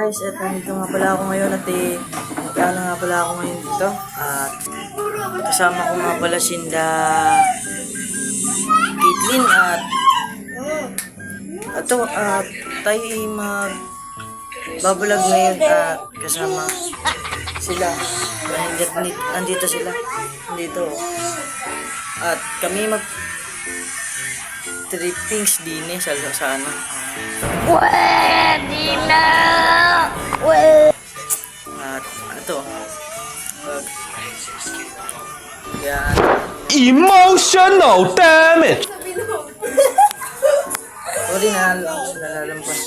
guys, at nandito nga pala ako ngayon at kaya na nga pala ako ngayon dito at kasama ko nga pala sinda Caitlyn at ito tayo babulag ngayon at kasama sila. Nandito sila. Nandito. At kami trippings din sa ano. Pwede na! At ito. Yan. Emotional damage! Sorry na, nalalampas.